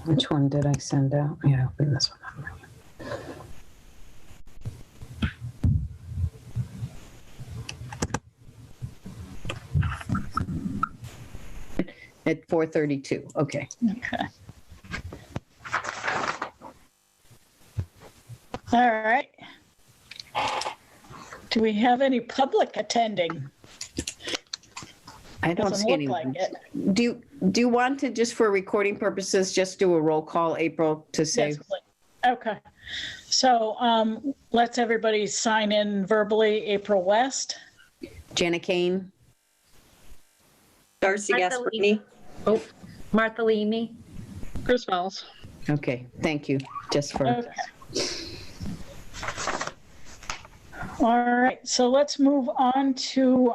Which one did I send out? Yeah, open this one up. At 4:32, okay. Okay. All right. Do we have any public attending? I don't Doesn't see look anyone. like it. Do you want to, just for recording purposes, just do a roll call, April, to say? Yes, please. Okay. So let's everybody sign in verbally. April West. Janet Kane? Darcy Martha Gasparini. Oh, Martha Leamy. Chris Miles. Okay, thank you, just for, Okay. All right, so let's move on to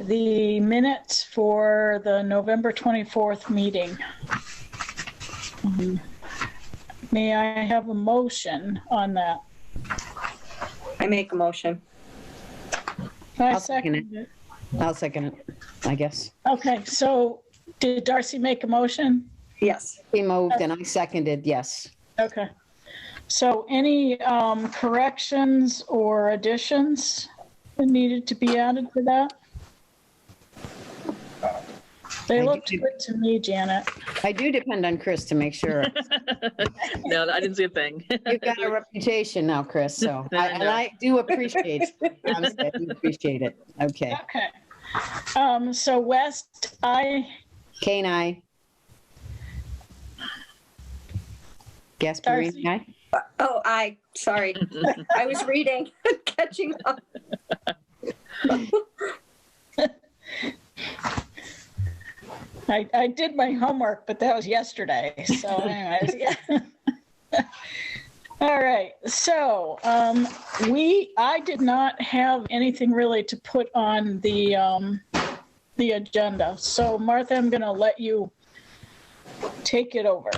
the minutes for the November 24th meeting. May I have a motion on that? I make a motion. I'll second it. I'll second it, I guess. Okay, so did Darcy make a motion? Yes. He moved and I seconded, yes. Okay. So any corrections or additions that needed to be added to that? They I looked do- good to me, Janet. I do depend on Chris to make sure. No, I didn't see a thing. You've got a reputation now, Chris, so, and I do appreciate, honestly, I do appreciate it. Okay. Okay. So West, Kane, aye. Gasparini, Darcy? aye? Oh, sorry. I was reading, catching up. I did my homework, but that was yesterday. So anyways, yeah. All right. So I did not have anything really to put on the agenda. So Martha, I'm going to let you take it over.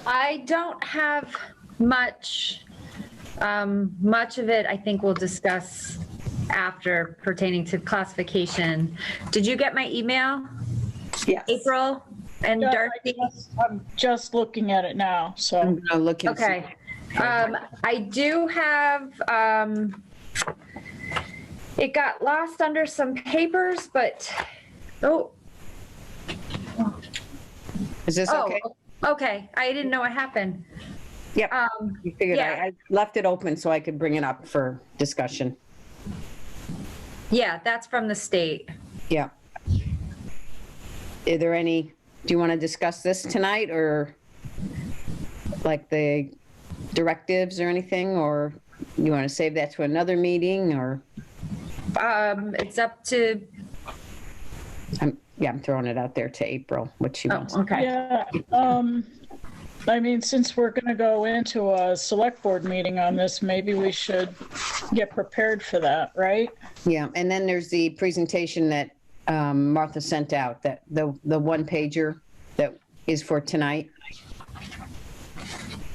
I don't have much. Much of it, I think we'll discuss after pertaining to classification. Did you get my email, Yes. April and Yeah, Darcy? I'm just looking at it now. I'm So gonna look and see. Okay. I do have, it got lost under some papers, but, oh, Is this okay? okay. I didn't know what happened. Yep. You figured yeah. I left it open so I could bring it up for discussion. Yeah, that's from the state. Yeah. Are there any, do you want to discuss this tonight, or like the directives or anything, or you want to save that to another meeting, or? It's up to, I'm throwing it out there to April, what she oh, wants. okay. yeah, I mean, since we're going to go into a select board meeting on this, maybe we should get prepared for that, right? Yeah, and then there's the presentation that Martha sent out, that the one pager that is for tonight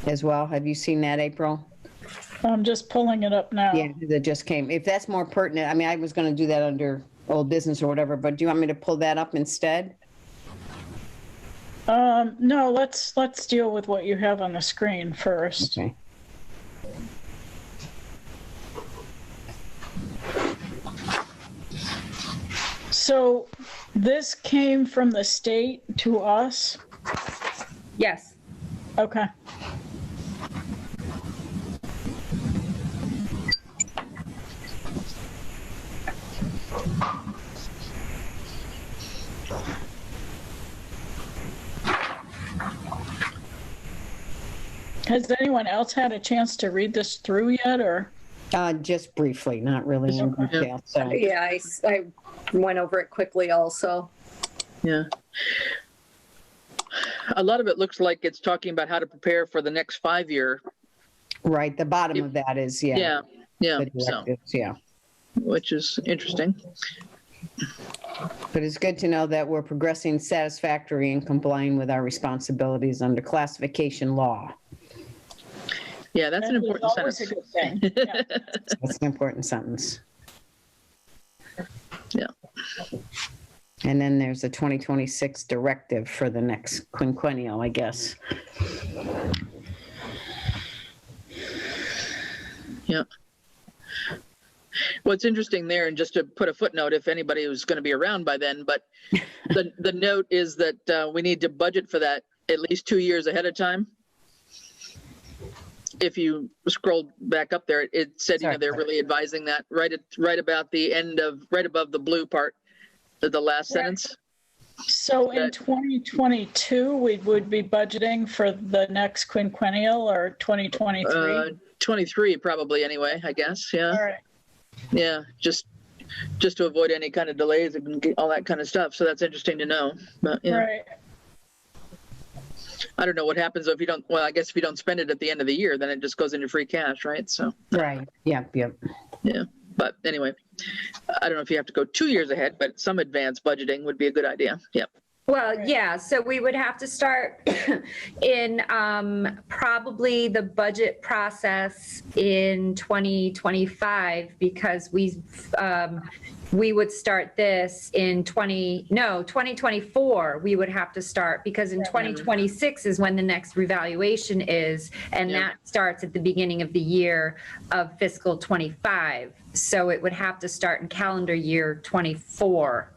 as well. Have you seen that, April? I'm just pulling it up now. Yeah, that just came. If that's more pertinent, I mean, I was going to do that under old business or whatever, but do you want me to pull that up instead? No, let's deal with what you have on the screen first. Okay. So this came from the state to us? Yes. Okay. Has anyone else had a chance to read this through yet, or? Just briefly, not really in Okay. detail, so. Yeah, I went over it quickly also. Yeah. A lot of it looks like it's talking about how to prepare for the next 5-year. Right, the bottom of that is, Yeah, yeah, the so, directives, yeah. which is interesting. But it's good to know that we're progressing satisfactory and complying with our responsibilities under classification law. Yeah, that's an It's important always a sentence. good thing. Yeah. That's an important sentence. Yeah. And then there's a 2026 directive for the next quinquennial, I guess. Yeah. What's interesting there, and just to put a footnote, if anybody was going to be around by then, but the note is that we need to budget for that at least 2 years ahead of time. If you scroll back up there, it said, you know, they're really advising that right about the end of, right above the blue part, the last sentence. So in 2022, we would be budgeting for the next quinquennial, or 2023? 23 probably anyway, I guess. Yeah. All right. Yeah. Just to avoid any kind of delays and all that kind of stuff. So that's interesting to know. But yeah. Right. I don't know what happens if you don't, well, I guess if you don't spend it at the end of the year, then it just goes into free cash, right? So. Right. Yep. Yeah. But anyway, I don't know if you have to go 2 years ahead, but some advanced budgeting would be a good idea. Yep. Well, yeah, so we would have to start in probably the budget process in 2025, because we would start this in 2024, we would have to start, because in 2026 is when the next revaluation is, and that starts at the beginning of the year of fiscal 25. So it would have to start in calendar year 24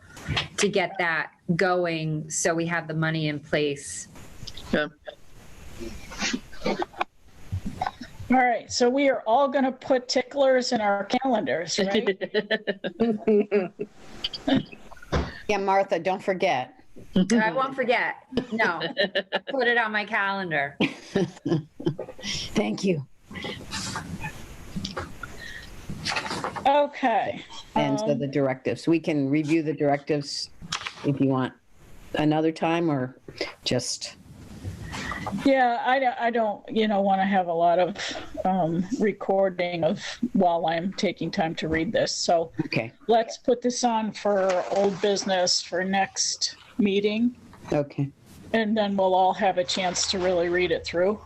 to get that going, so we have the money in place. Yeah. All right, so we are all going to put ticklers in our calendars, right? Yeah, Martha, don't forget. I won't forget. No, put it on my calendar. Thank you. Okay. And so the directives, we can review the directives if you want another time, or just. Yeah, I don't, want to have a lot of recording of while I'm taking time to read this. So Okay. Let's put this on for old business for next meeting, Okay. and then we'll all have a chance to really read it through.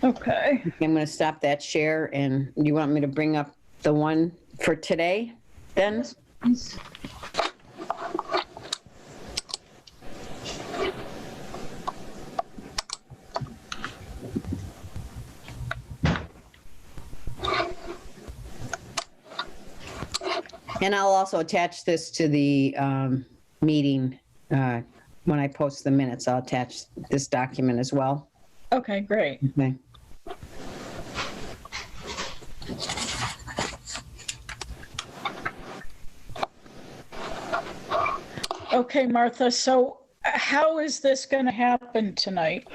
Okay. I'm going to stop that share, and you want me to bring up the one for today then? And I'll also attach this to the meeting. When I post the minutes, I'll attach this document as well. Okay, great. Okay. Okay, Martha, so how is this going to happen tonight?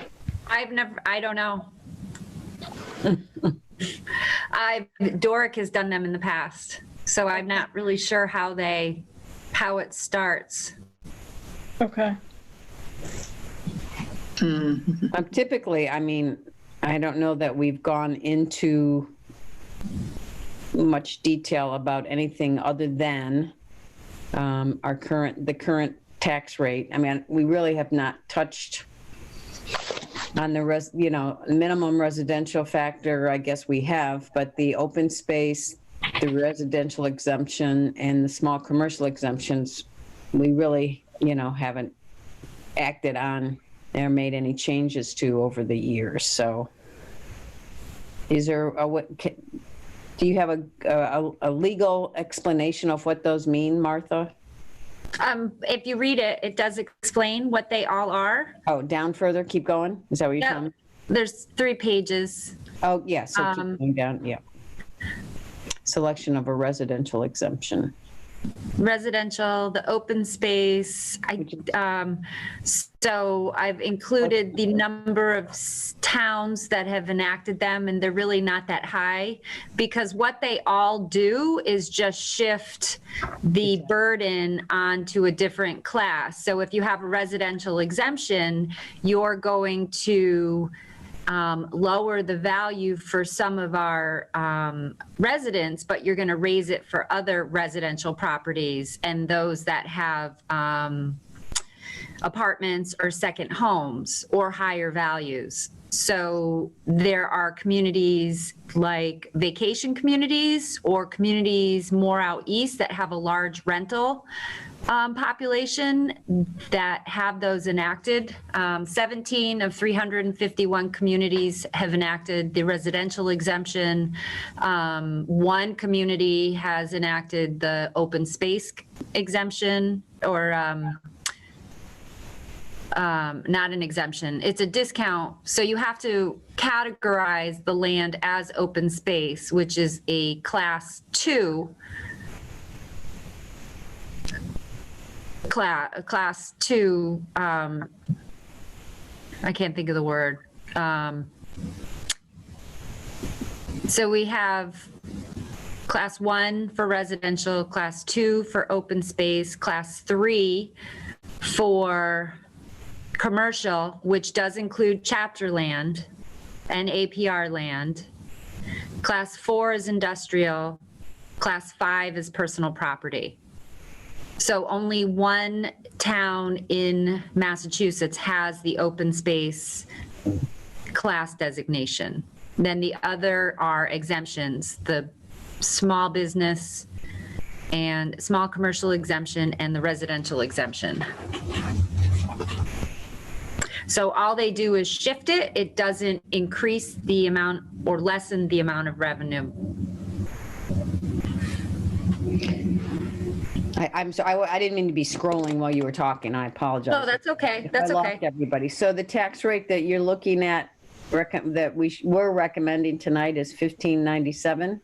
I don't know. Doric has done them in the past, so I'm not really sure how it starts. Okay. Typically, I mean, I don't know that we've gone into much detail about anything other than the current tax rate. I mean, we really have not touched on the minimum residential factor. I guess we have, but the open space, the residential exemption, and the small commercial exemptions, we really, haven't acted on or made any changes to over the years. So is there do you have a legal explanation of what those mean, Martha? If you read it, it does explain what they all are. Oh, down further, keep going? Is that what you're telling me? There's 3 pages. Oh, yeah, so keep going down, yeah. Selection of a residential exemption. Residential, the open space. So I've included the number of towns that have enacted them, and they're really not that high, because what they all do is just shift the burden onto a different class. So if you have a residential exemption, you're going to lower the value for some of our residents, but you're going to raise it for other residential properties and those that have apartments or second homes or higher values. So there are communities like vacation communities or communities more out east that have a large rental population that have those enacted. 17 of 351 communities have enacted the residential exemption. One community has enacted the open space exemption, or not an exemption, it's a discount. So you have to categorize the land as open space, which is a class 2. Class 2, I can't think of the word. So we have class 1 for residential, class 2 for open space, class 3 for commercial, which does include chapter land and APR land. Class 4 is industrial, class 5 is personal property. So only one town in Massachusetts has the open space class designation. Then the other are exemptions, the small business and small commercial exemption and the residential exemption. So all they do is shift it. It doesn't increase the amount or lessen the amount of revenue. I'm sorry, I didn't mean to be scrolling while you were talking. I apologize. No, that's okay. That's I lost okay. everybody. So the tax rate that you're looking at, that we're recommending tonight is 1597?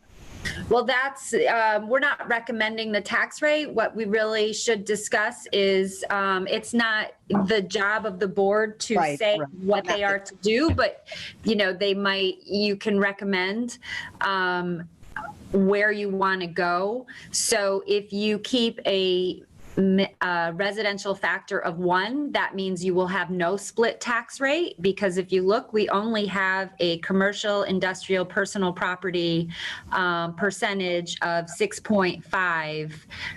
Well, that's, we're not recommending the tax rate. What we really should discuss is, it's not the job of the board to Right, say right. what they are to do, but, you know, you can recommend where you want to go. So if you keep a residential factor of 1, that means you will have no split tax rate, because if you look, we only have a commercial, industrial, personal property percentage of 6.5,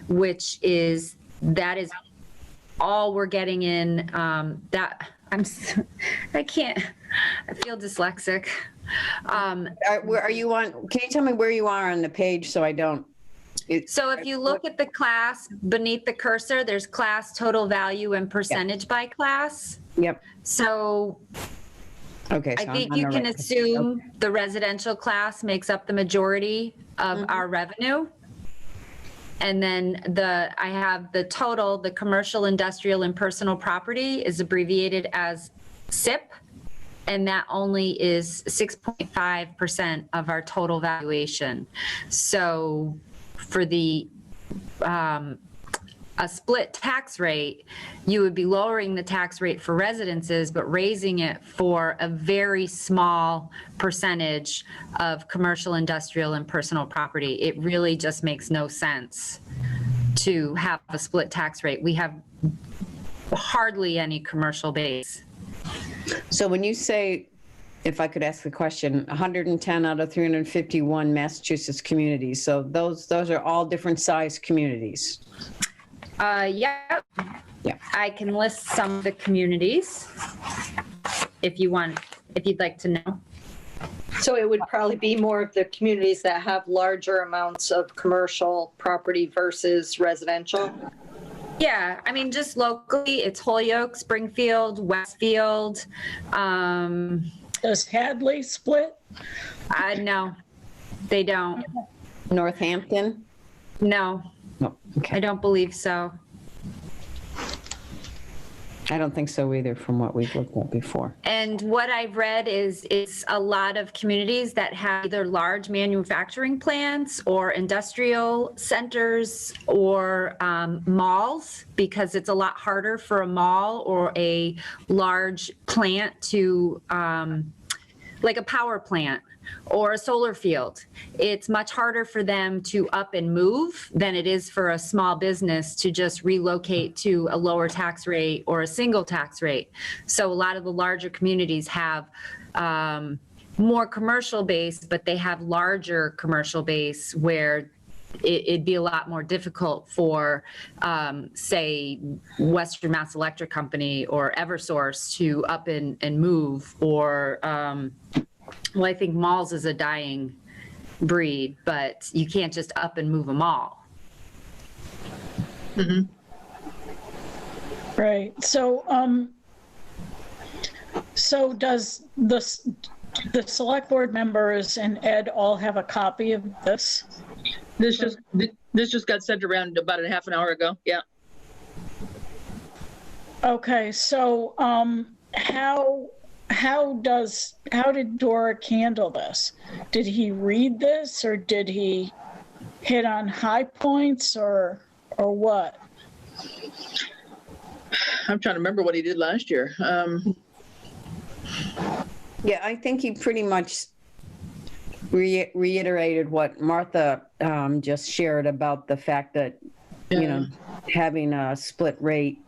which is, that is all we're getting in. I can't, I feel dyslexic. Where are you on? Can you tell me where you are on the page so I don't? So if you look at the class beneath the cursor, there's class, total value, and percentage by class. Yep. So Okay. I so think I'm you on the can right- assume the residential class makes up the majority of our revenue. And then I have the total, the commercial, industrial, and personal property is abbreviated as SIP. And that only is 6.5% of our total valuation. So for a split tax rate, you would be lowering the tax rate for residences, but raising it for a very small percentage of commercial, industrial, and personal property. It really just makes no sense to have a split tax rate. We have hardly any commercial base. So when you say, if I could ask the question, 110 out of 351 Massachusetts communities, so those are all different size communities? Yeah. Yeah. I can list some of the communities if you'd like to know. So it would probably be more of the communities that have larger amounts of commercial property versus residential. Yeah, I mean, just locally, it's Holyoke, Springfield, Westfield. Does Hadley split? No, they don't. Northampton? No, No, I okay. don't believe so. I don't think so either from what we've looked at before. And what I've read is it's a lot of communities that have either large manufacturing plants or industrial centers or malls, because it's a lot harder for a mall or a large plant to, like a power plant, or a solar field. It's much harder for them to up and move than it is for a small business to just relocate to a lower tax rate or a single tax rate. So a lot of the larger communities have more commercial base, but they have larger commercial base where it'd be a lot more difficult for, say, Western Mass Electric Company or Eversource to up and move, or, well, I think malls is a dying breed, but you can't just up and move a mall. Mm-hmm. Right. So does the select board members and Ed all have a copy of this? This just got sent around about a half an hour ago. Yeah. Okay, so how did Doric handle this? Did he read this, or did he hit on high points, or what? I'm trying to remember what he did last year. Yeah, I think he pretty much reiterated what Martha just shared about the fact that, you know, having a split rate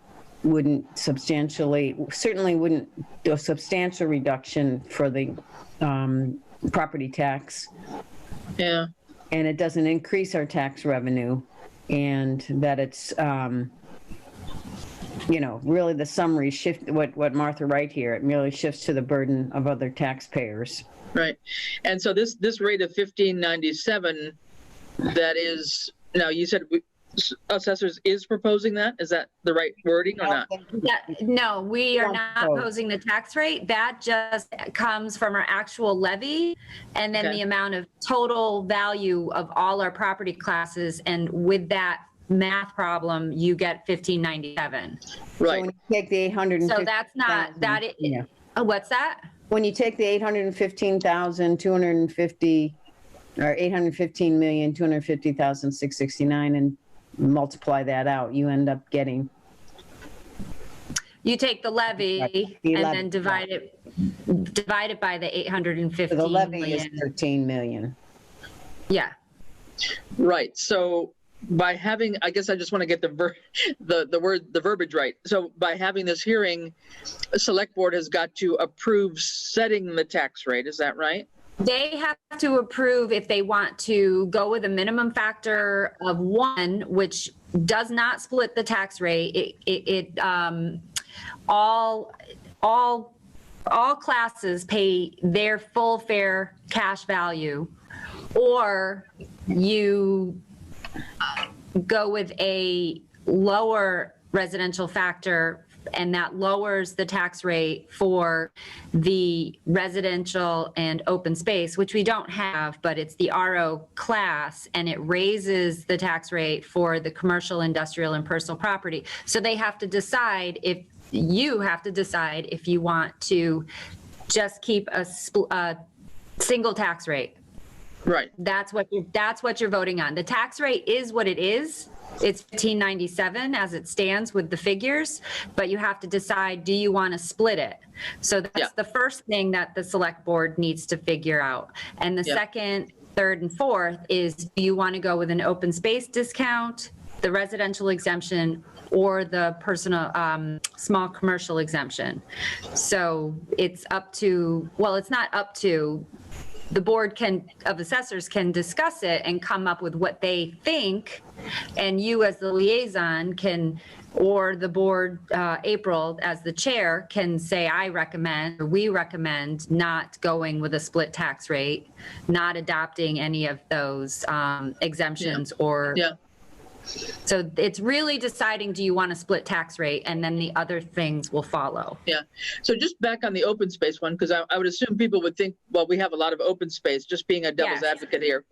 certainly wouldn't do a substantial reduction for the property tax. Yeah. And it doesn't increase our tax revenue, and that it's, you know, really the summary shift, what Martha write here, it merely shifts to the burden of other taxpayers. Right. And so this rate of 1597, that is, now you said assessors is proposing that? Is that the right wording or not? No, we are not proposing the tax rate. That just comes from our actual levy, and then the amount of total value of all our property classes. And with that math problem, you get 1597. Right. So when you take the 850. So that's not, that it, yeah. What's that? When you take the 815,250 or 815,250,669 and multiply that out, you end up getting. You take the levy and then divide it by the 815 So the levy million. is 13 million. Yeah. Right. So by having, I guess I just want to get the verbiage right. So by having this hearing, a select board has got to approve setting the tax rate. Is that right? They have to approve if they want to go with a minimum factor of 1, which does not split the tax rate. All classes pay their full fair cash value, or you go with a lower residential factor, and that lowers the tax rate for the residential and open space, which we don't have, but it's the RO class, and it raises the tax rate for the commercial, industrial, and personal property. So they have to decide if you want to just keep a single tax rate. Right. That's what you're voting on. The tax rate is what it is. It's 1597 as it stands with the figures, but you have to decide, do you want to split it? So that's the first thing that the select board needs to figure out. And the second, third, and fourth is, do you want to go with an open space discount, the residential exemption, or the personal small commercial exemption? So it's up to, well, it's not up to, the Board of Assessors can discuss it and come up with what they think, and you as the liaison can, or the board, April as the chair, can say, I recommend, or we recommend not going with a split tax rate, not adopting any of those exemptions, or. Yeah. So it's really deciding, do you want a split tax rate, and then the other things will follow. Yeah. So just back on the open space one, because I would assume people would think, well, we have a lot of open space, just being a devil's advocate here.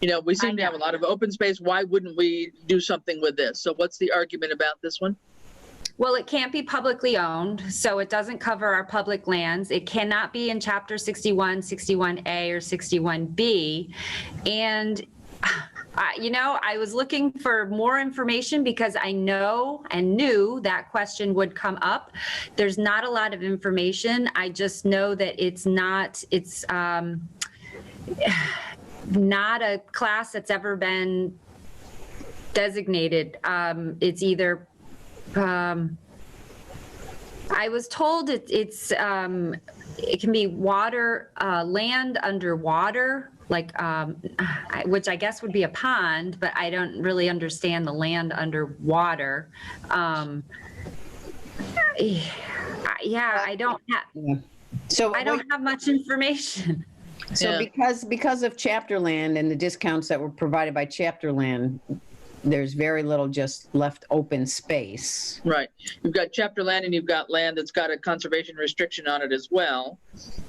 You know, we seem to have a lot of open space. Why wouldn't we do something with this? So what's the argument about this one? Well, it can't be publicly owned, so it doesn't cover our public lands. It cannot be in Chapter 61, 61A, or 61B. And you know, I was looking for more information because I know and knew that question would come up. There's not a lot of information. I just know that it's not a class that's ever been designated. It's either, I was told it can be water, land underwater, like, which I guess would be a pond, but I don't really understand the land underwater. Yeah, I don't have, So I don't have much information. So Yeah. because of chapter land and the discounts that were provided by chapter land, there's very little just left open space. Right. You've got chapter land and you've got land that's got a conservation restriction on it as well,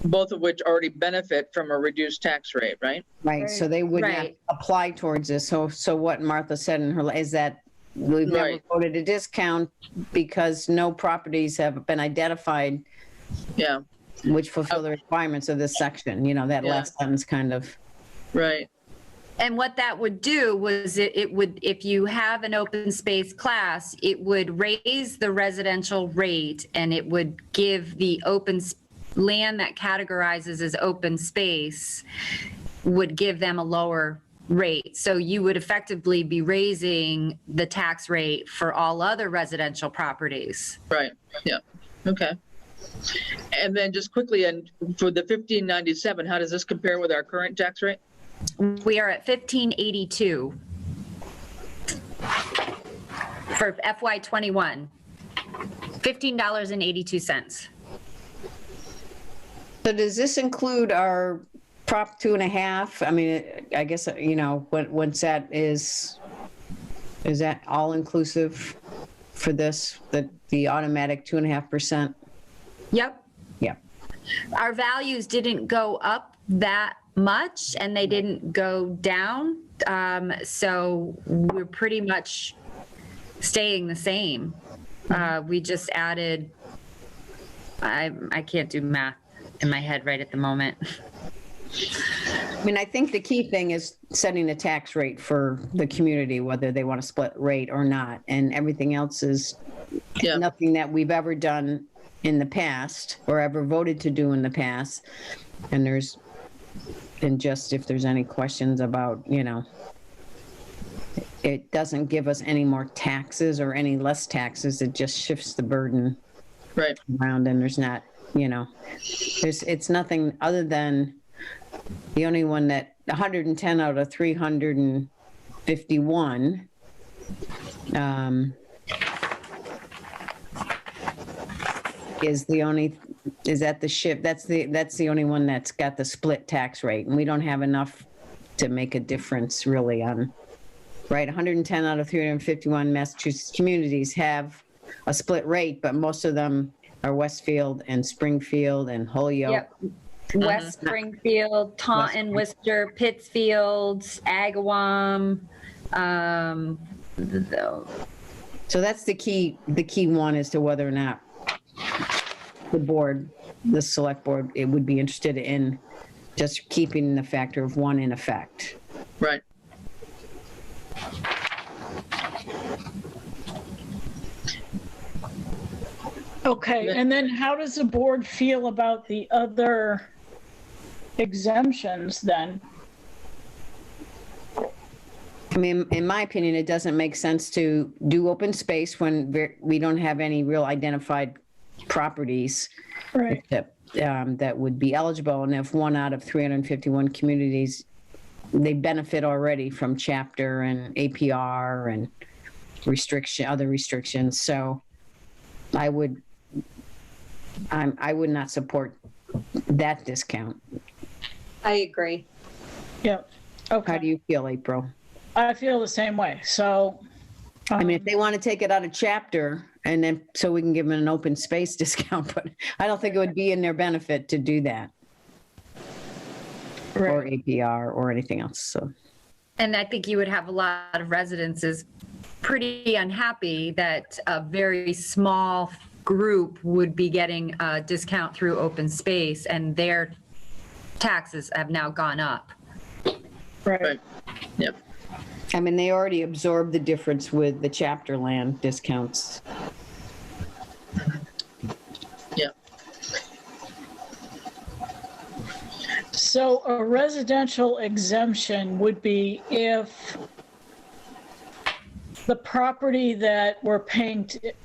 both of which already benefit from a reduced tax rate, right? Right, so they would not Right. apply towards this. So what Martha said in her, is that we've never Right. voted a discount because no properties have been identified Yeah, which fulfill the requirements of this section, that Yeah. last sentence kind of. right. And what that would do was it would, if you have an open space class, it would raise the residential rate and it would give the land that categorizes as open space would give them a lower rate. So you would effectively be raising the tax rate for all other residential properties. Right, yeah, okay. And then just quickly, and for the 1597, how does this compare with our current tax rate? We are at 1582 for FY '21, $15.82. So does this include our Prop 2.5? I mean, I guess, once that is that all inclusive for this, the automatic 2.5%? Yep. Yeah. Our values didn't go up that much and they didn't go down. So we're pretty much staying the same. We just added, I can't do math in my head right at the moment. I mean, I think the key thing is setting a tax rate for the community, whether they want to split rate or not. And everything else is Yeah. nothing that we've ever done in the past or ever voted to do in the past. And just if there's any questions about, it doesn't give us any more taxes or any less taxes. It just shifts the burden Right, around, and there's not, it's nothing other than the only one that 110 out of 351 is that the shift. That's the only one that's got the split tax rate, and we don't have enough to make a difference really on, right? 110 out of 351 Massachusetts communities have a split rate, but most of them are Westfield and Springfield and Holyoke. Yep. West Springfield, Taunton, Worcester, Pittsfield, Agawam. So that's the key one as to whether or not the select board, it would be interested in just keeping the factor of one in effect. right. Okay, and then how does the board feel about the other exemptions then? I mean, in my opinion, it doesn't make sense to do open space when we don't have any real identified properties Right. that would be eligible. And if 1 out of 351 communities, they benefit already from chapter and APR and other restrictions. So I would not support that discount. I agree. Yep. How Okay. do you feel, April? I feel the same way. So, I mean, if they want to take it out of chapter and then so we can give them an open space discount, but I don't think it would be in their benefit to do that, or right. APR or anything else. So And I think you would have a lot of residences pretty unhappy that a very small group would be getting a discount through open space and their taxes have now gone up. Right. Right. Yep. I mean, they already absorbed the difference with the chapter land discounts. Yep. So a residential exemption would be if the property that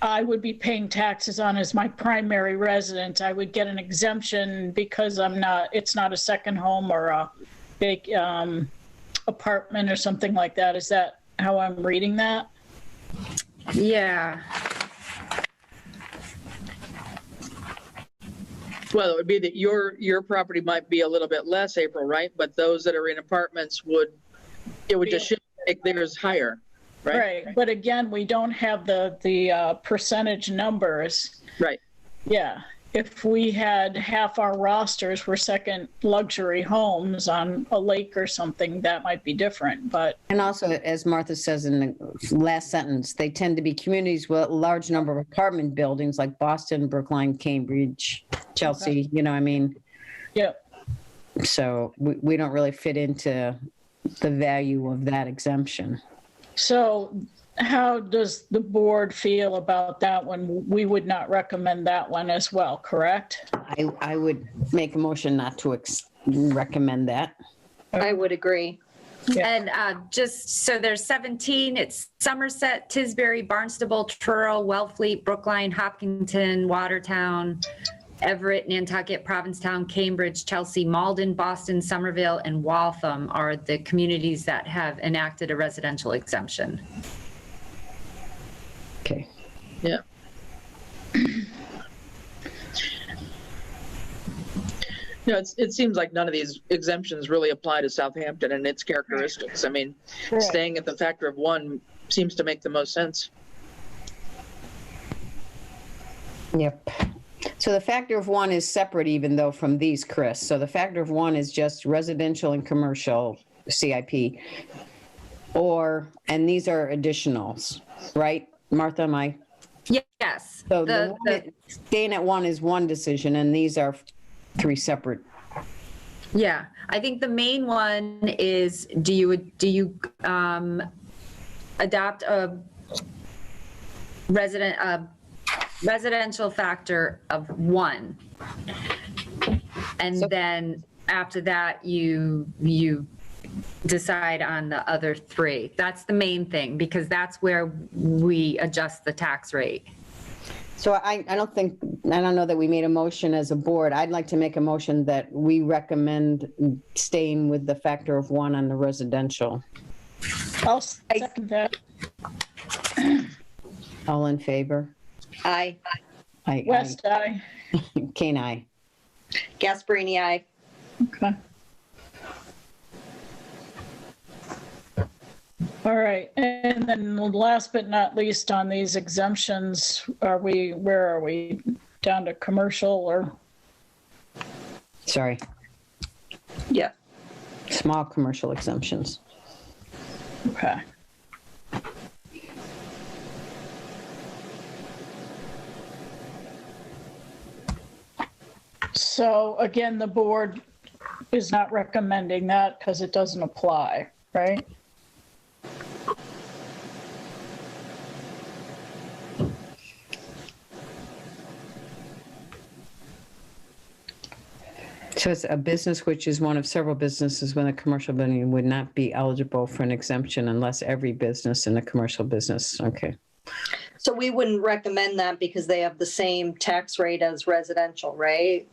I would be paying taxes on as my primary residence, I would get an exemption because it's not a second home or a big apartment or something like that. Is that how I'm reading that? Yeah. Well, it would be that your property might be a little bit less, April, right? But those that are in apartments would just shift, make theirs higher, right? Right, but again, we don't have the percentage numbers. Right. Yeah, if we had half our rosters were second luxury homes on a lake or something, that might be different, but. And also, as Martha says in the last sentence, they tend to be communities with a large number of apartment buildings like Boston, Brookline, Cambridge, Chelsea, you know, I mean, Yeah, so we don't really fit into the value of that exemption. so how does the board feel about that one? We would not recommend that one as well, correct? I would make a motion not to recommend that. I would agree. Yeah. And just so there's 17, it's Somerset, Tisbury, Barnstable, Truro, Wellfleet, Brookline, Hopkinton, Watertown, Everett, Nantucket, Provincetown, Cambridge, Chelsea, Malden, Boston, Somerville, and Waltham are the communities that have enacted a residential exemption. Okay. Yeah. No, it seems like none of these exemptions really apply to Southampton and its characteristics. I mean, Correct. staying at the factor of 1 seems to make the most sense. Yep. So the factor of 1 is separate even though from these, Chris. So the factor of 1 is just residential and commercial CIP. And these are additionals, right? Martha, am I? Yes. So staying at 1 is one decision and these are 3 separate. Yeah, I think the main one is, do you adopt a residential factor of 1? And then after that, you decide on the other 3. That's the main thing, because that's where we adjust the tax rate. So I don't know that we made a motion as a board. I'd like to make a motion that we recommend staying with the factor of 1 on the residential. I'll second that. All in favor? Aye. West, aye. Kane, aye. Gasparini, aye. Okay. All right, and then last but not least on these exemptions, where are we? Down to commercial or? Sorry, Yeah. small commercial exemptions. Okay. So again, the board is not recommending that because it doesn't apply, right? So it's a business which is one of several businesses when a commercial building would not be eligible for an exemption unless every business in a commercial business. Okay. So we wouldn't recommend that because they have the same tax rate as residential, right?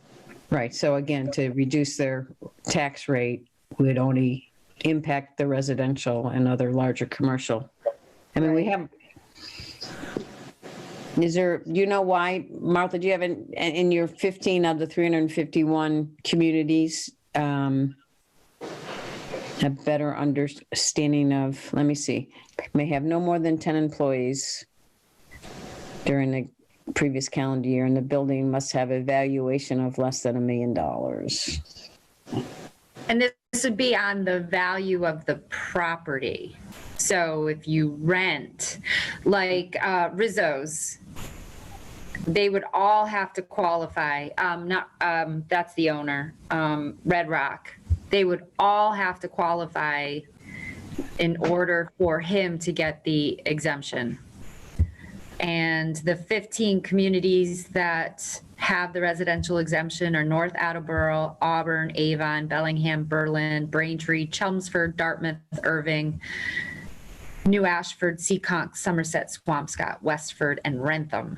Right. So again, to reduce their tax rate would only impact the residential and other larger commercial. I mean, we have, you know why, Martha, do you have in your 15 of the 351 communities, a better understanding of, let me see, may have no more than 10 employees during the previous calendar year, and the building must have a valuation of less than $1 million. And this would be on the value of the property. So if you rent, like Rizzo's, they would all have to qualify. That's the owner, Red Rock. They would all have to qualify in order for him to get the exemption. And the 15 communities that have the residential exemption are North Attleboro, Auburn, Avon, Bellingham, Berlin, Braintree, Chelmsford, Dartmouth, Irving, New Ashford, Seekonk, Somerset, Swampscott, Westford, and Rentham.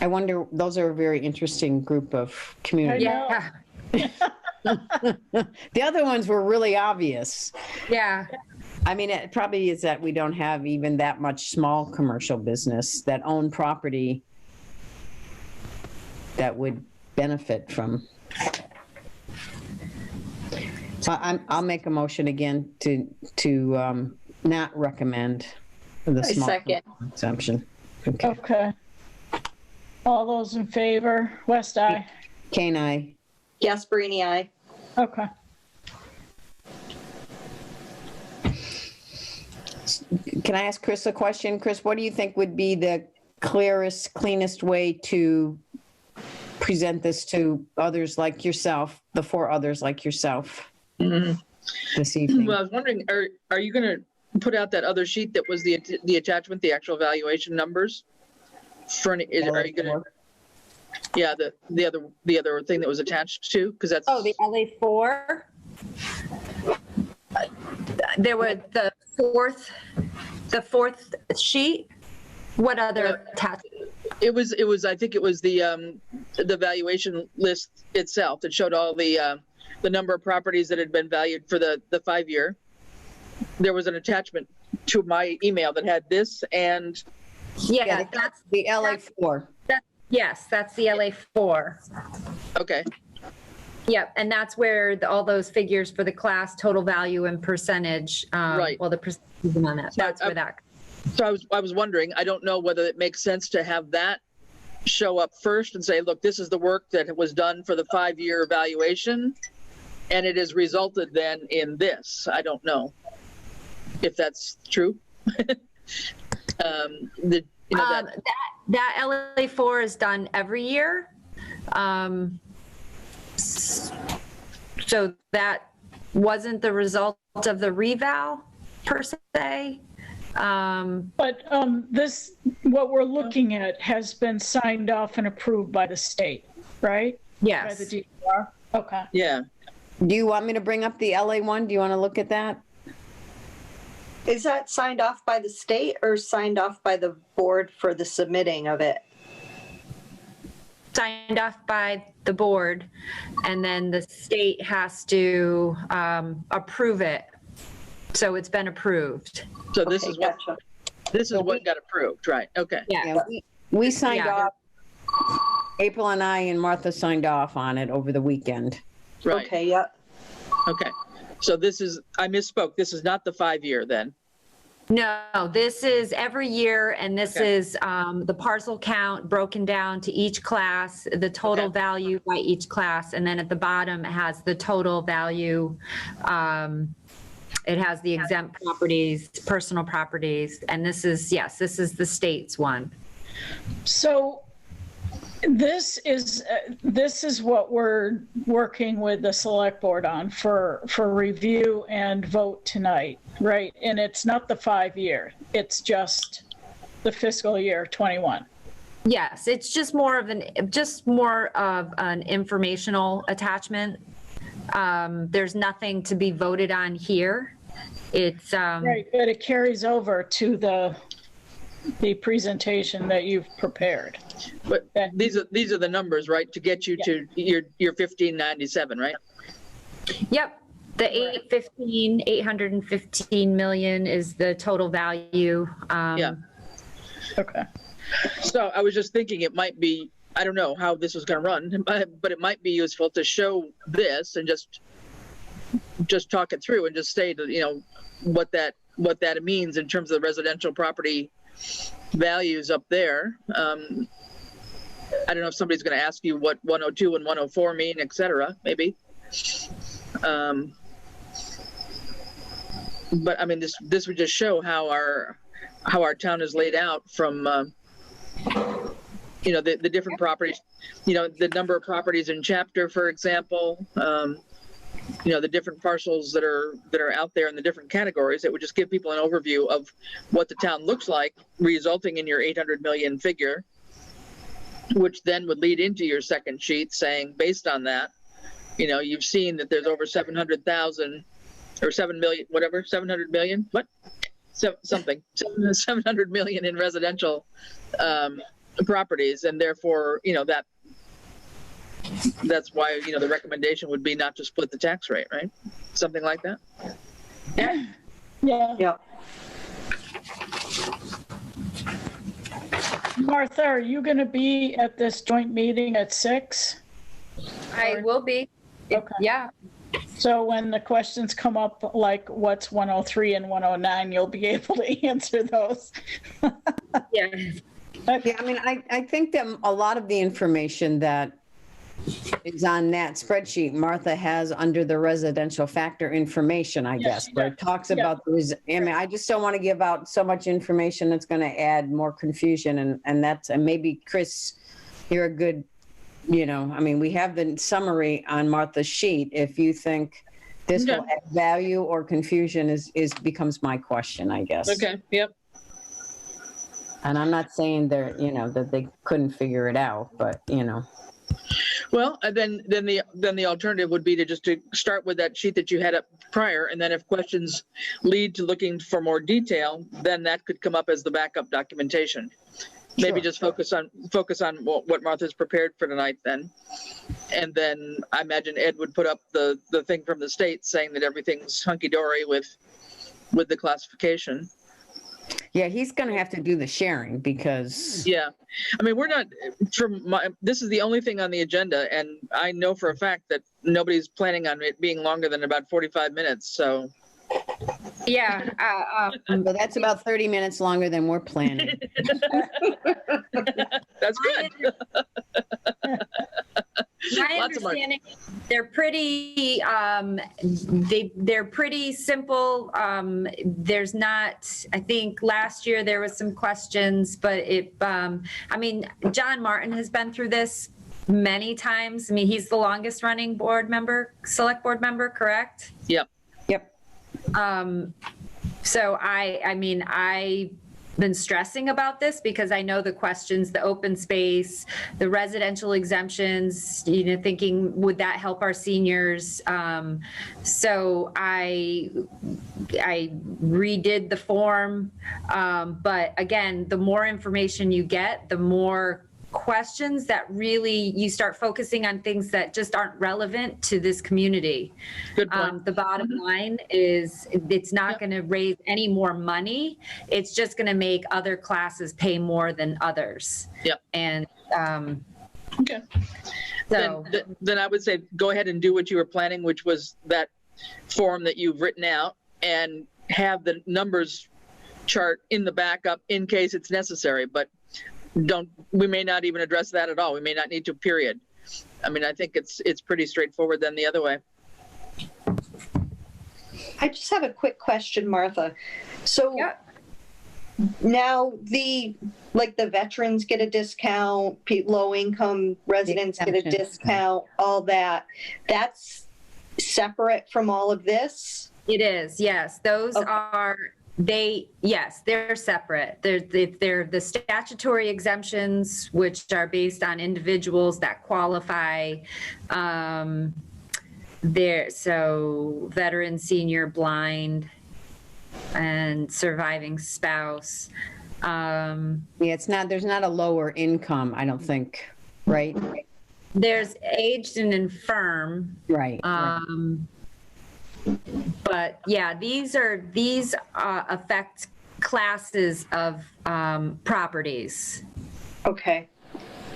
I wonder, those are a very interesting group of communities. know. Yeah, The other ones were really obvious. yeah. I mean, it probably is that we don't have even that much small commercial business that own property that would benefit from. So I'll make a motion again to not recommend the I small second. exemption. Okay. Okay. All those in favor? West, aye. Kane, aye. Gasparini, aye. Okay. Can I ask Chris a question? Chris, what do you think would be the clearest, cleanest way to present this to others like yourself, the 4 others like yourself this evening? Well, I was wondering, are you going to put out that other sheet that was the attachment, the actual valuation numbers? Are you going to? Yeah, the other thing that was attached to, because that's. Oh, the LA4. There was the fourth sheet. What other attachment? It was. I think it was the valuation list itself that showed all the number of properties that had been valued for the 5-year. There was an attachment to my email that had this and. Yeah, that's the LA4. yes, that's the LA4. Okay. Yep, and that's where all those figures for the class, total value and percentage. Right. Well, the percentage on that. That's where that. So I was wondering, I don't know whether it makes sense to have that show up first and say, look, this is the work that was done for the 5-year evaluation, and it has resulted then in this. I don't know if that's true. That LA4 is done every year. So that wasn't the result of the reval per se. But this, what we're looking at has been signed off and approved by the state, right? By Yes. the DOR? Okay. Yeah. Do you want me to bring up the LA one? Do you want to look at that? Is that signed off by the state or signed off by the board for the submitting of it? Signed off by the board, and then the state has to approve it. So it's been approved. So this Okay, is what gotcha. this is what got approved, right? Okay. Yeah. Yeah, we signed Yeah. off. April and I and Martha signed off on it over the weekend. Right. Okay, yep. Okay. So this is, I misspoke. This is not the 5-year then. No, this is every year, and this Okay. is the parcel count broken down to each class, the total Okay. value by each class, and then at the bottom it has the total value. It has the exempt properties, personal properties, and this is, yes, this is the state's one. So this is what we're working with the select board on for review and vote tonight, right? And it's not the 5-year, it's just the fiscal year 21. Yes, it's just more of an informational attachment. There's nothing to be voted on here. It's Right, but it carries over to the presentation that you've prepared. But Okay. these are the numbers, right, to get you to your 1597, right? Yep, the 815 million is the total value. Yeah. Okay. So I was just thinking it might be, I don't know how this is going to run, but it might be useful to show this and just talk it through and just say, what that means in terms of the residential property values up there. I don't know if somebody's going to ask you what 102 and 104 mean, et cetera, maybe. But I mean, this would just show how our town is laid out from, the different properties, the number of properties in chapter, for example, the different parcels that are out there in the different categories. It would just give people an overview of what the town looks like, resulting in your 800 million figure, which then would lead into your second sheet saying, based on that, you've seen that there's over 700,000 or 7 million, whatever, 700 million, what? Something, 700 million in residential properties, and therefore, that's why, the recommendation would be not to split the tax rate, right? Something like that? Yeah. Yeah. Martha, are you going to be at this joint meeting at 6? I will be. Okay. Yeah. So when the questions come up, like what's 103 and 109, you'll be able to answer those. Yeah. Yeah, I mean, I think that a lot of the information that is on that spreadsheet, Martha has under the residential factor information, I guess, she where does. it talks Yeah. about I just don't want to give out so much information that's going to add more confusion, and maybe Chris, you're a good, we have the summary on Martha's sheet. If you think this will add value or confusion becomes my question, I guess. Okay, yep. And I'm not saying that they couldn't figure it out, but Well, and then the alternative would be to start with that sheet that you had up prior, and then if questions lead to looking for more detail, then that could come up as the backup documentation. Maybe Sure. just focus on what Martha's prepared for tonight then. And then I imagine Ed would put up the thing from the state saying that everything's hunky-dory with the classification. Yeah, he's going to have to do the sharing because. Yeah. I mean, this is the only thing on the agenda, and I know for a fact that nobody's planning on it being longer than about 45 minutes, so. Yeah. But that's about 30 minutes longer than we're planning. That's good. My Lots of money. understanding, they're pretty, they're pretty simple. There's not, I think last year there was some questions, but John Martin has been through this many times. I mean, he's the longest running select board member, correct? Yep. Yep. So I've been stressing about this because I know the questions, the open space, the residential exemptions, thinking, would that help our seniors? So I redid the form. But again, the more information you get, the more questions that really you start focusing on things that just aren't relevant to this community. Good point. The bottom line is it's not going to raise any more money. It's just going to make other classes pay more than others. Yep. And Okay. so Then I would say go ahead and do what you were planning, which was that form that you've written out, and have the numbers chart in the backup in case it's necessary. But we may not even address that at all. We may not need to, period. I mean, I think it's pretty straightforward then the other way. I just have a quick question, Martha. So yeah. now the veterans get a discount, low income residents get a Exemption. discount, all that. That's separate from all of this? It is, yes. Those Okay. they're separate. They're the statutory exemptions, which are based on individuals that qualify. So veteran, senior, blind, and surviving spouse. Yeah, there's not a lower income, I don't think, right? There's aged and infirm. Right. But yeah, these affect classes of properties. Okay.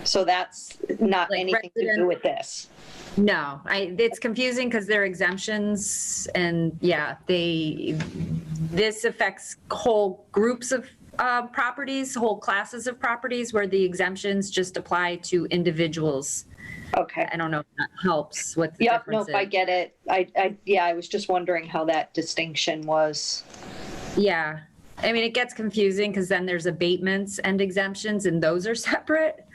So that's not Like anything to do resident- with this. No, it's confusing because they're exemptions, and yeah, this affects whole groups of properties, whole classes of properties, where the exemptions just apply to individuals. Okay. I don't know if that helps. What the Yep, difference nope, I is. get it. I was just wondering how that distinction was. Yeah. I mean, it gets confusing because then there's abatements and exemptions, and those are separate.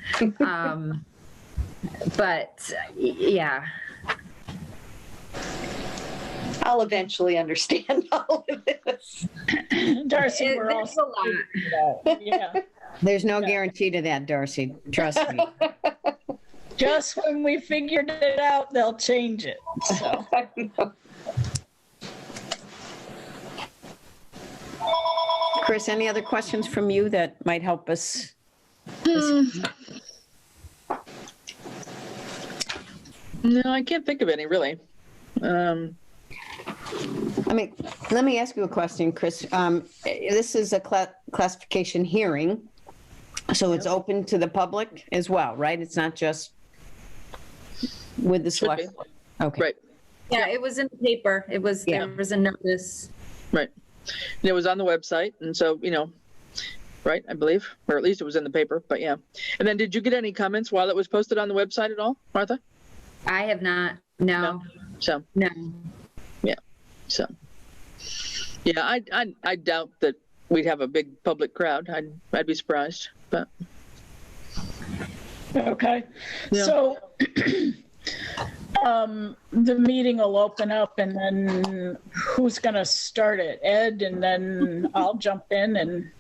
But yeah. I'll eventually understand all of this. Darcy, we're There's also. a lot. Yeah, There's no guarantee to that, Darcy. Trust me. just when we figured it out, they'll change it, so. Chris, any other questions from you that might help us? No, I can't think of any really. I mean, let me ask you a question, Chris. This is a classification hearing, so it's open to the public as well, right? It's not just with the Should be. select. Okay. Right, Yeah, it was in the paper. It was, Yeah. there was a notice. right. And it was on the website, and so, right, I believe, or at least it was in the paper, but yeah. And then did you get any comments while it was posted on the website at all, Martha? I have not, no, So, no. so. Yeah, I doubt that we'd have a big public crowd. I'd be surprised, but. Okay, Yeah. so, the meeting will open up and then who's gonna start it? Ed, and then I'll jump in and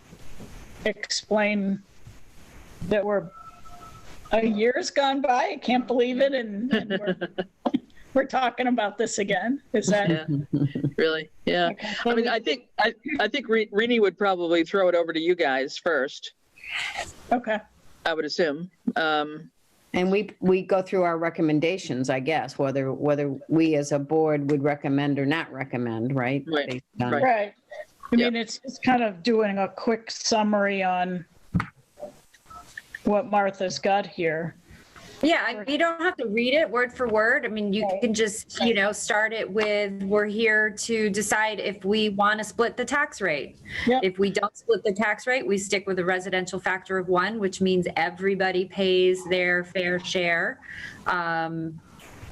explain that a year's gone by, I can't believe it, and we're talking about this again. Is that? Yeah, really, yeah. Okay. I mean, I think Rini would probably throw it over to you guys first, Okay, I would assume. And we go through our recommendations, I guess, whether we as a board would recommend or not recommend, right? Right, Based on- right. right. I mean, it's kind of doing a quick summary on what Martha's got here. Yeah, you don't have to read it word for word. I mean, you can just, start it with, we're here to decide if we want to split the tax rate. Yep. If we don't split the tax rate, we stick with a residential factor of 1, which means everybody pays their fair share.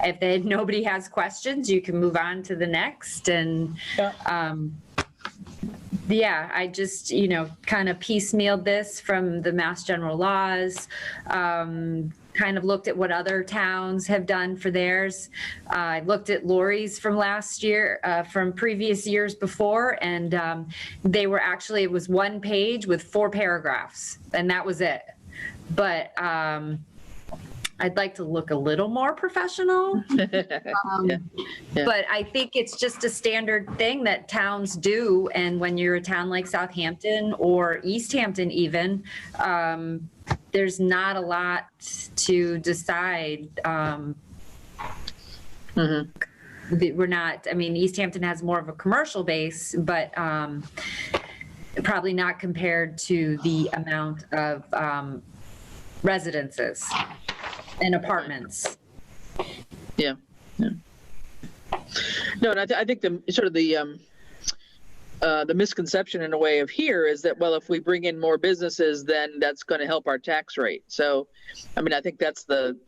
If nobody has questions, you can move on to the next. And Yeah. I just, kind of piecemealed this from the Mass General laws, kind of looked at what other towns have done for theirs. I looked at Lori's from last year, from previous years before, and they were actually, it was 1 page with 4 paragraphs, and that was it. But I'd like to look a little more professional. Yeah. But I think it's just a standard thing that towns do. And when you're a town like Southampton or Easthampton even, there's not a lot to decide. We're not, I mean, Easthampton has more of a commercial base, but probably not compared to the amount of residences and apartments. Yeah. No, and I think the sort of the misconception in a way of here is that, well, if we bring in more businesses, then that's going to help our tax rate. So, I mean, I think that's the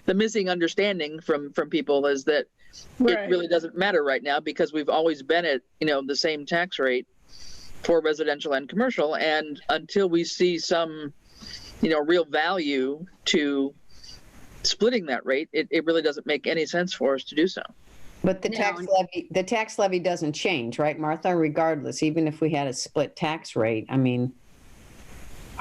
missing understanding from people is that Right. it really doesn't matter right now because we've always been at, the same tax rate for residential and commercial. And until we see some, real value to splitting that rate, it really doesn't make any sense for us to do so. But the tax levy doesn't change, right, Martha? Regardless, even if we had a split tax rate, I mean,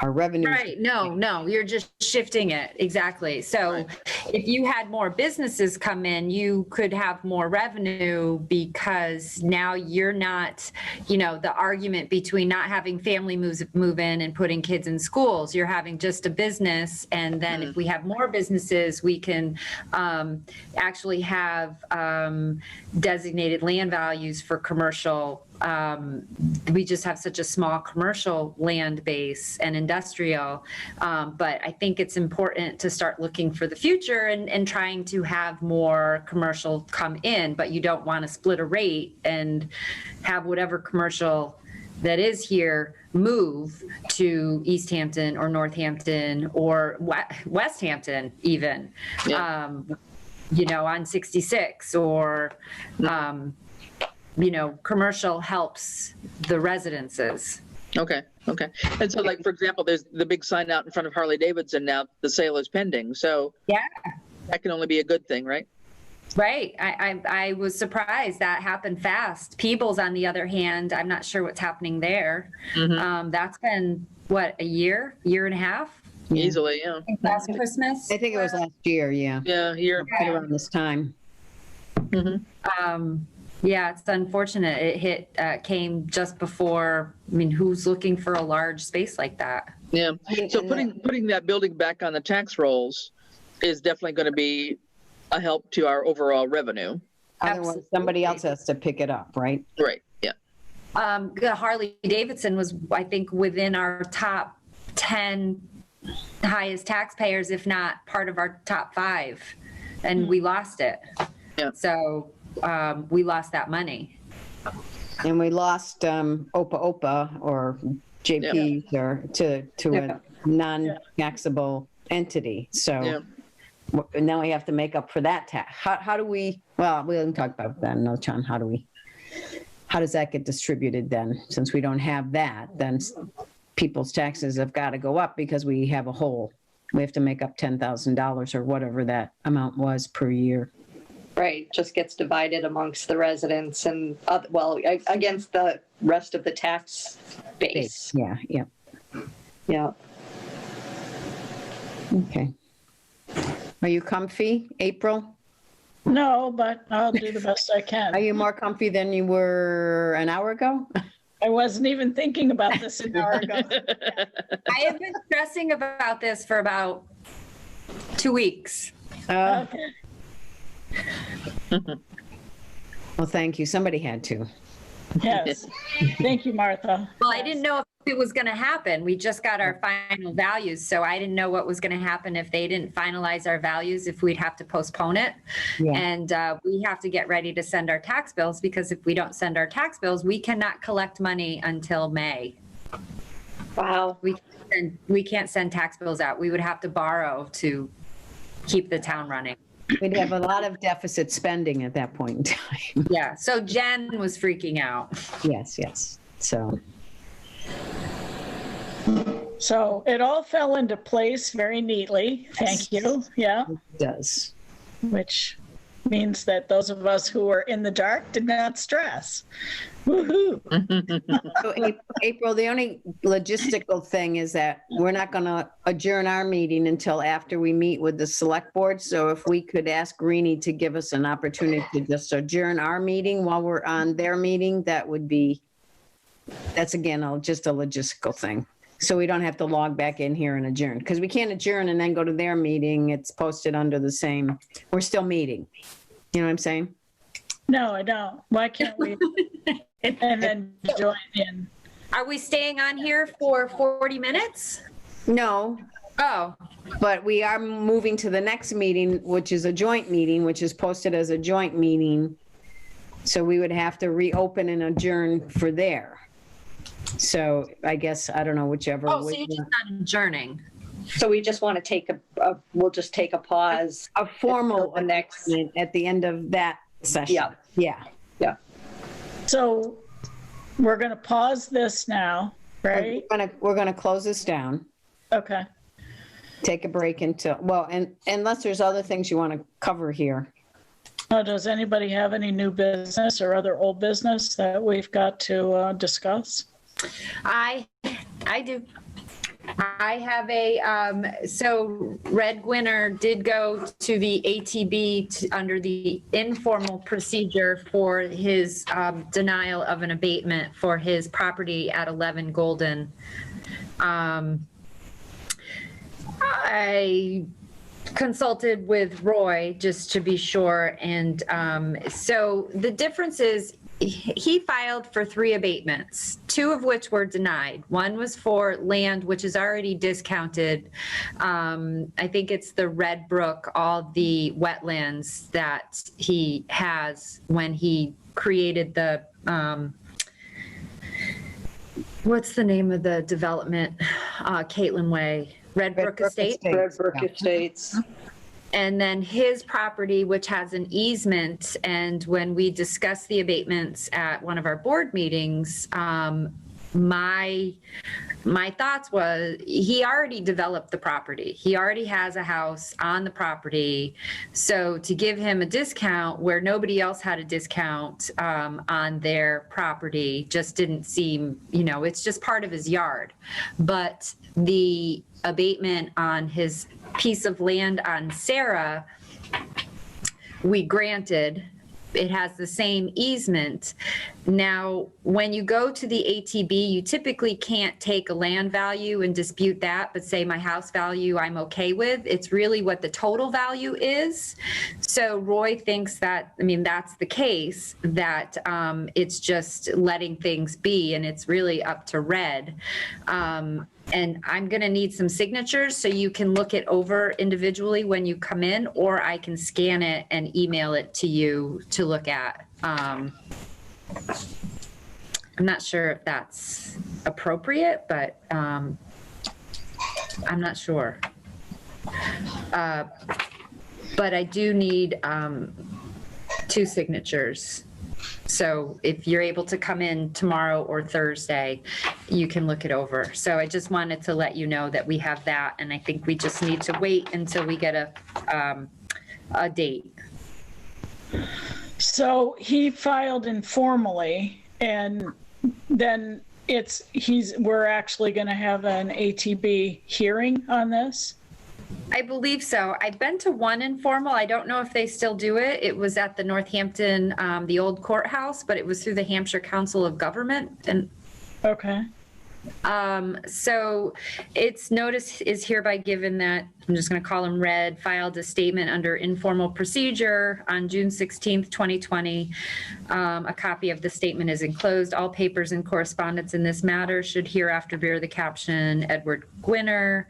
our revenue. Right. No, you're just shifting it. Exactly. So if you had more businesses come in, you could have more revenue because now you're not, the argument between not having family move in and putting kids in schools, you're having just a business. And then if we have more businesses, we can actually have designated land values for commercial. We just have such a small commercial land base and industrial. But I think it's important to start looking for the future and trying to have more commercial come in, but you don't want to split a rate and have whatever commercial that is here move to Easthampton or Northampton or Westhampton even, on 66 or, commercial helps the residences. Okay. And so, like, for example, there's the big sign out in front of Harley Davidson now, the sale is pending. So Yeah. that can only be a good thing, right? Right. I was surprised that happened fast. Peebles, on the other hand, I'm not sure what's happening there. That's been, what, a year and a half? Easily, yeah. Last Christmas? I think it was last year, yeah. Yeah, you're Right around this time. Yeah, it's unfortunate. It came just before, I mean, who's looking for a large space like that? yeah. So And putting that building back on the tax rolls is definitely going to be a help to our overall revenue. Otherwise, somebody else has to pick it up, right? Right. Yeah. The Harley Davidson was, I think, within our top 10 highest taxpayers, if not part of our top 5, and we lost it. Yeah. So we lost that money. And we lost OPA or JPs or to a non-taxable entity. So Yeah. now we have to make up for that tax. How do we, well, we didn't talk about that, no, John, how does that get distributed then? Since we don't have that, then people's taxes have got to go up because we have a hole. We have to make up $10,000 or whatever that amount was per year. Right, just gets divided amongst the residents and, against the rest of the tax base. Yeah, yeah, Yeah. okay. Are you comfy, April? No, but I'll do the best I Are can. you more comfy than you were an hour ago? I wasn't even thinking about this an hour ago. I have been stressing about this for about 2 weeks. Okay. Well, thank you. Somebody had to. Yes. Thank you, Martha. Well, I didn't know if it was going to happen. We just got our final values, so I didn't know what was going to happen if they didn't finalize our values, if we'd have to postpone it. Yeah. And we have to get ready to send our tax bills, because if we don't send our tax bills, we cannot collect money until May. Wow. We can't send tax bills out. We would have to borrow to keep the town running. We'd have a lot of deficit spending at that point in time. Yeah, so Jen was freaking out. Yes, yes. So, So it all fell into place very neatly. Thank you. Yeah. it does. Which means that those of us who were in the dark did not stress. Woohoo. So April, the only logistical thing is that we're not going to adjourn our meeting until after we meet with the select board. So if we could ask Greenie to give us an opportunity to just adjourn our meeting while we're on their meeting, that would be, that's again, just a logistical thing. So we don't have to log back in here and adjourn, because we can't adjourn and then go to their meeting. It's posted under the same, we're still meeting. You know what I'm saying? No, I don't. Why can't we? And then join in. Are we staying on here for 40 minutes? No, Oh, but we are moving to the next meeting, which is a joint meeting, which is posted as a joint meeting. So we would have to reopen and adjourn for there. So I guess, I don't know, whichever. oh, so you're just not adjourning. So we just want to take we'll just take a pause. A formal The next- announcement at the end of that session. Yeah. Yeah. So we're going to pause this now, right? We're gonna close this down, Okay. take a break until, well, and unless there's other things you want to cover here. Does anybody have any new business or other old business that we've got to discuss? I do. I have so Red Gwinner did go to the ATB under the informal procedure for his denial of an abatement for his property at 11 Golden. I consulted with Roy just to be sure. And so the difference is he filed for 3 abatements, 2 of which were denied. One was for land which is already discounted. I think it's the Red Brook, all the wetlands that he has when he created the, what's the name of the development? Caitlin Way, Red Brook Estate. Red Brook Estates. And then his property, which has an easement. And when we discussed the abatements at one of our board meetings, my my thoughts was he already developed the property. He already has a house on the property. So to give him a discount where nobody else had a discount on their property just didn't seem, it's just part of his yard. But the abatement on his piece of land on Sarah, we granted. It has the same easement. Now, when you go to the ATB, you typically can't take a land value and dispute that, but say my house value I'm okay with. It's really what the total value is. So Roy thinks that, that's the case, that it's just letting things be, and it's really up to Red. And I'm going to need some signatures so you can look it over individually when you come in, or I can scan it and email it to you to look at. I'm not sure if that's appropriate, but I'm not sure. But I do need 2 signatures. So if you're able to come in tomorrow or Thursday, you can look it over. So I just wanted to let you know that we have that, and I think we just need to wait until we get a date. So he filed informally, and then we're actually going to have an ATB hearing on this? I believe so. I've been to one informal. I don't know if they still do it. It was at the Northampton, the old courthouse, but it was through the Hampshire Council of Government. And okay. So its notice is hereby given that, I'm just going to call him Red, filed a statement under informal procedure on June 16th, 2020. A copy of the statement is enclosed. All papers and correspondence in this matter should hereafter bear the caption Edward Gwinner.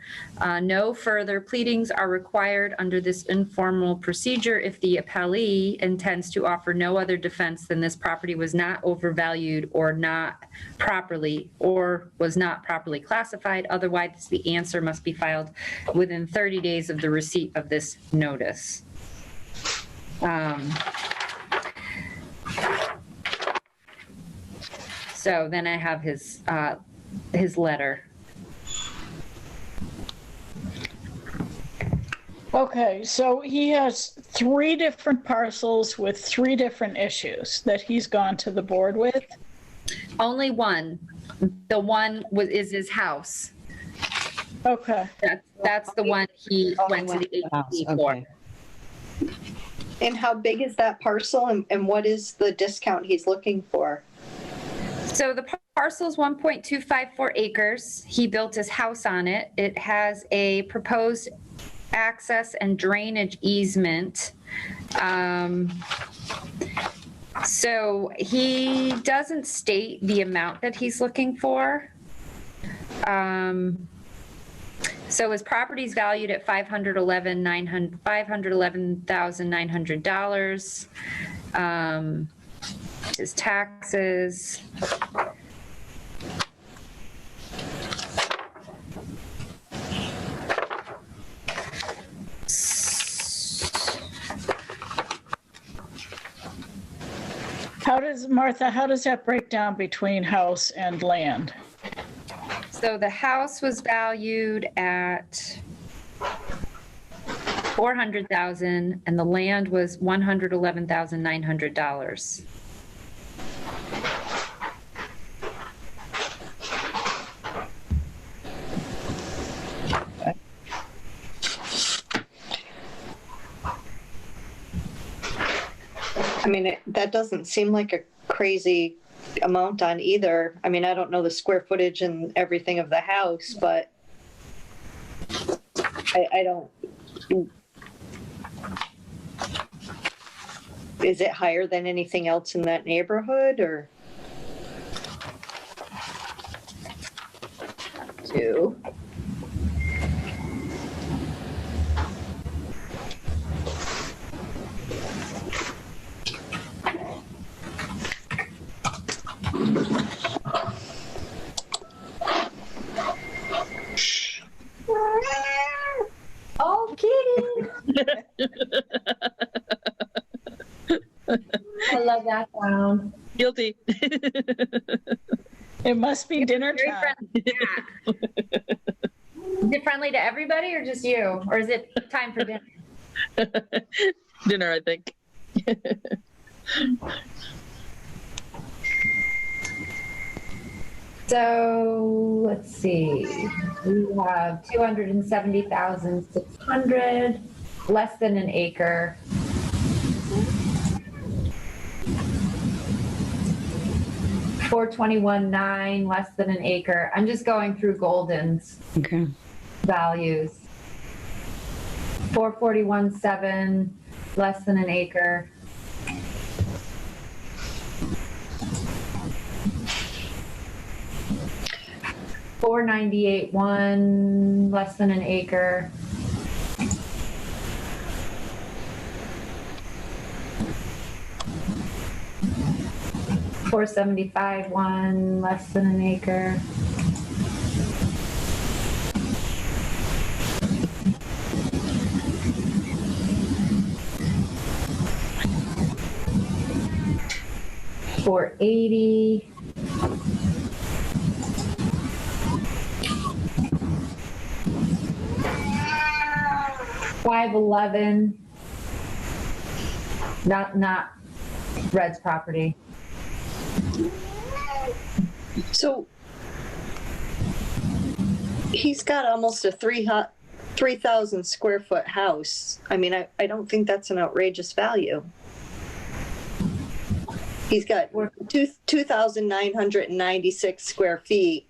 No further pleadings are required under this informal procedure if the appellee intends to offer no other defense than this property was not overvalued or was not properly classified. Otherwise, the answer must be filed within 30 days of the receipt of this notice. So then I have his letter. Okay, so he has 3 different parcels with 3 different issues that he's gone to the board with? Only one. The one is his house. Okay. That's the one he went to the ATB for. Okay. And how big is that parcel, and what is the discount he's looking for? So the parcel is 1.254 acres. He built his house on it. It has a proposed access and drainage easement. So he doesn't state the amount that he's looking for. So his property is valued at $511,900. His taxes. How does that break down between house and land? So the house was valued at $400,000 and the land was $111,900. That doesn't seem like a crazy amount on either. I don't know the square footage and everything of the house, but I don't. Is it higher than anything else in that neighborhood, or? Two. Oh, kitty! I love that sound. Guilty. It must be dinner Very time. friendly cat. Is it friendly to everybody or just you? Or is it time for dinner? Dinner, I think. So let's see. We have 270,600, less than an acre. $421,900, less than an acre. I'm just going through Golden's Okay. values. 441,700, less than an acre. $498,100, less than an acre. $475,100, less than an acre. $480,000. 511, not Red's property. So he's got almost a 3,000 square foot house. I mean, I don't think that's an outrageous value. He's got 2,996 square feet.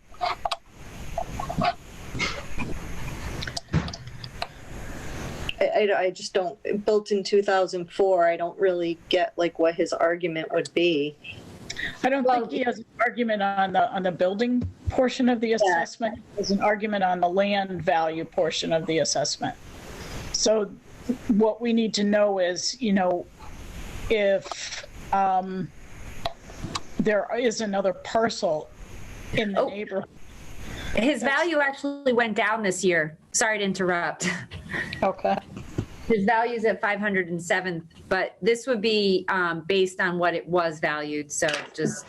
I just don't, built in 2004, I don't really get like what his argument would be. I don't think he has an argument on the building portion of the assessment. There's an argument on the land value portion of the assessment. So what we need to know is, if there is another parcel in the neighborhood. His value actually went down this year. Sorry to interrupt. Okay. His value's at 507, but this would be based on what it was valued, so just.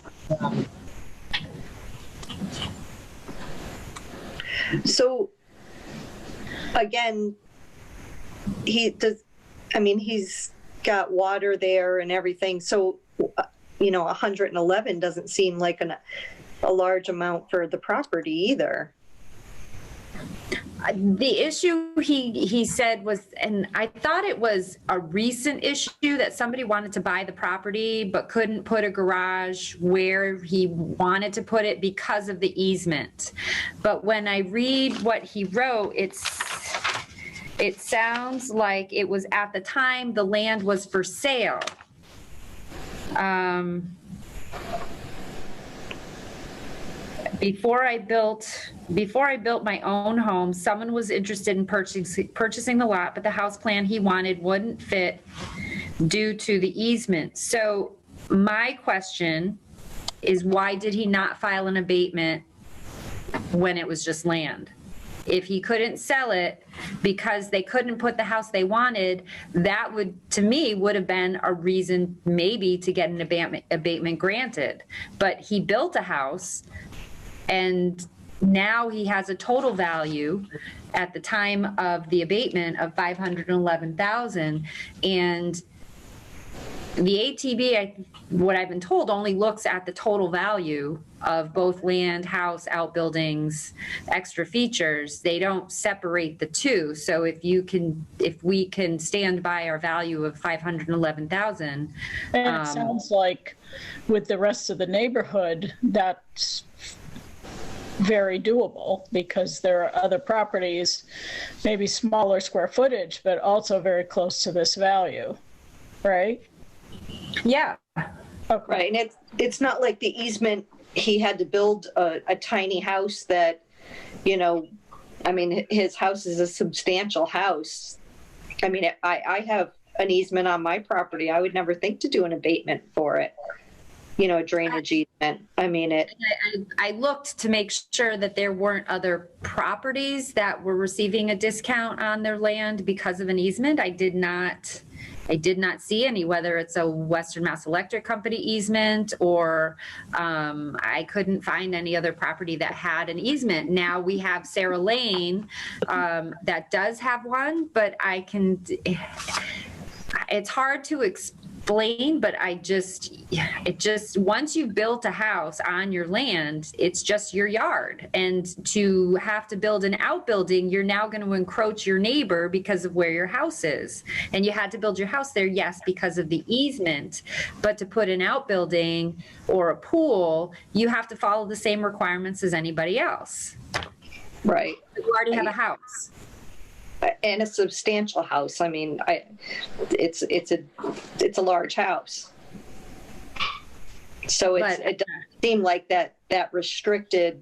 So again, he's got water there and everything. So, 111 doesn't seem like a large amount for the property either. The issue he said was, and I thought it was a recent issue, that somebody wanted to buy the property but couldn't put a garage where he wanted to put it because of the easement. But when I read what he wrote, it sounds like it was at the time the land was for sale. Before I built my own home, someone was interested in purchasing the lot, but the house plan he wanted wouldn't fit due to the easement. So my question is, why did he not file an abatement when it was just land? If he couldn't sell it because they couldn't put the house they wanted, that would, to me, would have been a reason maybe to get an abatement granted. But he built a house, and now he has a total value at the time of the abatement of $511,000. And the ATV, what I've been told, only looks at the total value of both land, house, outbuildings, extra features. They don't separate the two. So if we can stand by our value of $511,000. And it sounds like with the rest of the neighborhood, that's very doable, because there are other properties, maybe smaller square footage, but also very close to this value, right? Yeah. Okay. Right, and it's not like the easement, he had to build a tiny house that, his house is a substantial house. I have an easement on my property. I would never think to do an abatement for it. a drainage easement. I mean, I looked to make sure that there weren't other properties that were receiving a discount on their land because of an easement. I did not see any, whether it's a Western Mass Electric Company easement or I couldn't find any other property that had an easement. Now we have Sarah Lane that does have one, but it's hard to explain, but once you've built a house on your land, it's just your yard. And to have to build an outbuilding, you're now going to encroach your neighbor because of where your house is. And you had to build your house there, yes, because of the easement. But to put an outbuilding or a pool, you have to follow the same requirements as anybody else. right. You already have a house. And a substantial house. I mean, it's a large house. So it doesn't seem like that restricted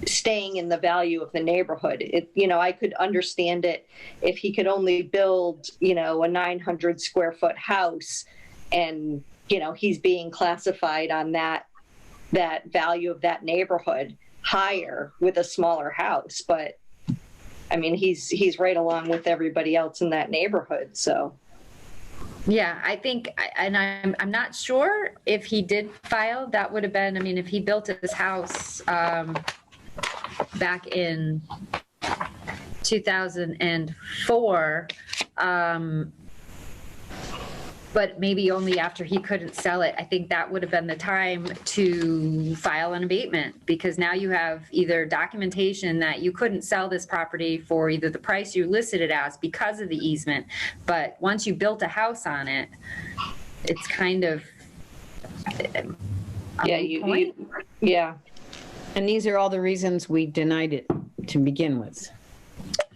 staying in the value of the neighborhood. I could understand it if he could only build, a 900 square foot house and, he's being classified on that value of that neighborhood higher with a smaller house. But I mean, he's right along with everybody else in that neighborhood. So, yeah, I think, and I'm not sure if he did file. That would have been, I mean, if he built his house back in 2004, but maybe only after he couldn't sell it. I think that would have been the time to file an abatement, because now you have either documentation that you couldn't sell this property for either the price you listed it as because of the easement, but once you built a house on it, it's kind of yeah. And these are all the reasons we denied it to begin with.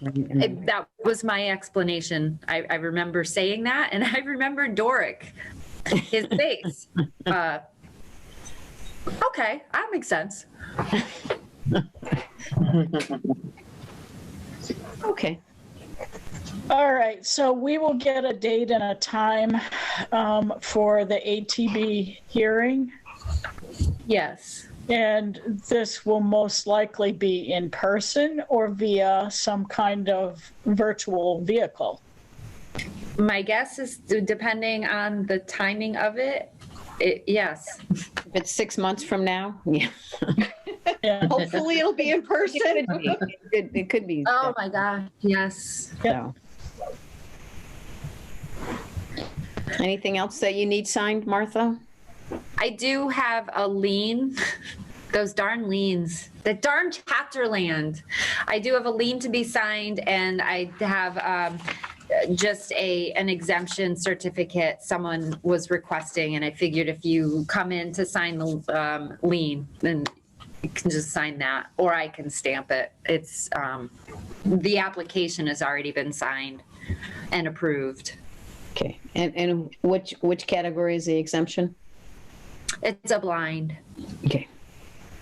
That was my explanation. I remember saying that, and I remember Doric, his face. Okay, that makes sense. Okay. All right, so we will get a date and a time for the ATB hearing. Yes. And this will most likely be in person or via some kind of virtual vehicle. My guess is, depending on the timing of it, yes. If it's 6 months from now, yeah. Yeah. Hopefully it'll be in person. It could be. Oh my gosh, yes. So. Anything else that you need signed, Martha? I do have a lien. Those darn liens, that darn chapter land. I do have a lien to be signed, and I have just an exemption certificate someone was requesting, and I figured if you come in to sign the lien, then you can just sign that, or I can stamp it. It's the application has already been signed and approved. Okay. And which category is the exemption? It's a blind. Okay.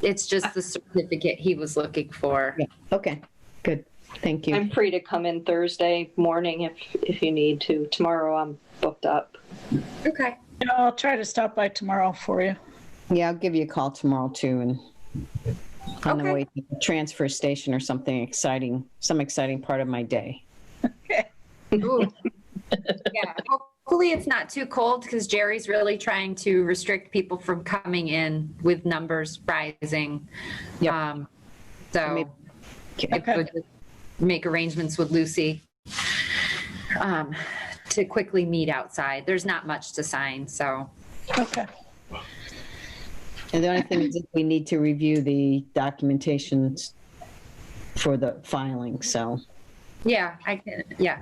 It's just the certificate he was looking for. Yeah. Okay. Good. Thank you. I'm free to come in Thursday morning if you need to. Tomorrow I'm booked up. Okay. I'll try to stop by tomorrow for you. Yeah, I'll give you a call tomorrow too, and on the Okay. way to the transfer station or something exciting, some exciting part of my day. Ooh. Yeah. Hopefully it's not too cold, because Jerry's really trying to restrict people from coming in with numbers rising. Yep. So Maybe- I would make arrangements with Lucy to quickly meet outside. There's not much to sign, so. Okay. And the only thing is that we need to review the documentation for the filing, so, Yeah, I can, yeah.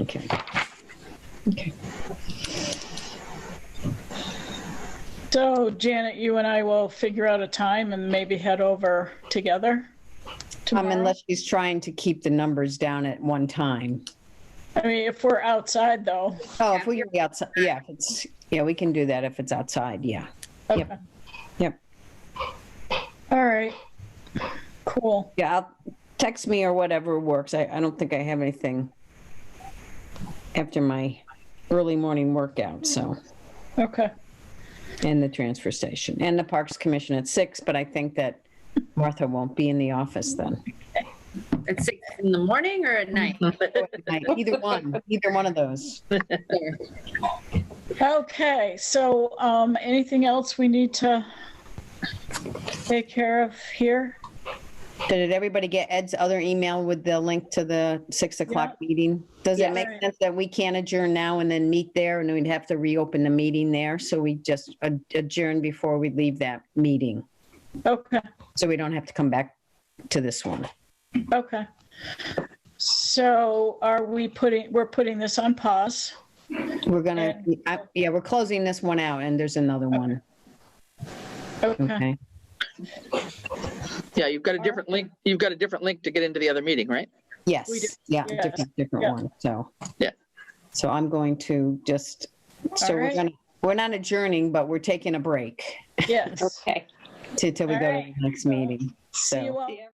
okay. Okay. So Janet, you and I will figure out a time and maybe head over together tomorrow. Unless she's trying to keep the numbers down at one time. I mean, if we're outside though. Oh, if we can be outside, yeah, we can do that if it's outside, yeah. Okay. Yep. All right. Cool. Yeah, text me or whatever works. I don't think I have anything after my early morning workout, so. Okay. And the transfer station and the Parks Commission at 6, but I think that Martha won't be in the office then. At 6 in the morning or at night? Either one of those. Okay, so anything else we need to take care of here? Did everybody get Ed's other email with the link to the 6 o'clock meeting? Does Yeah. it make sense that we can't adjourn now and then meet there and we'd have to reopen the meeting there? So we just adjourn before we leave that meeting. Okay, So we don't have to come back to this one. okay. So we're putting this on pause? We're gonna, we're closing this one out and there's another one. Okay, Okay. Yeah, you've got a different link. You've got a different link to get into the other meeting, right? We do. Yes, yeah, Yes. different Yeah. one, so. Yeah. So I'm going to just, so All right. we're not adjourning, but we're taking a break yes. Okay. till we All go to right. the next meeting, See you so. all.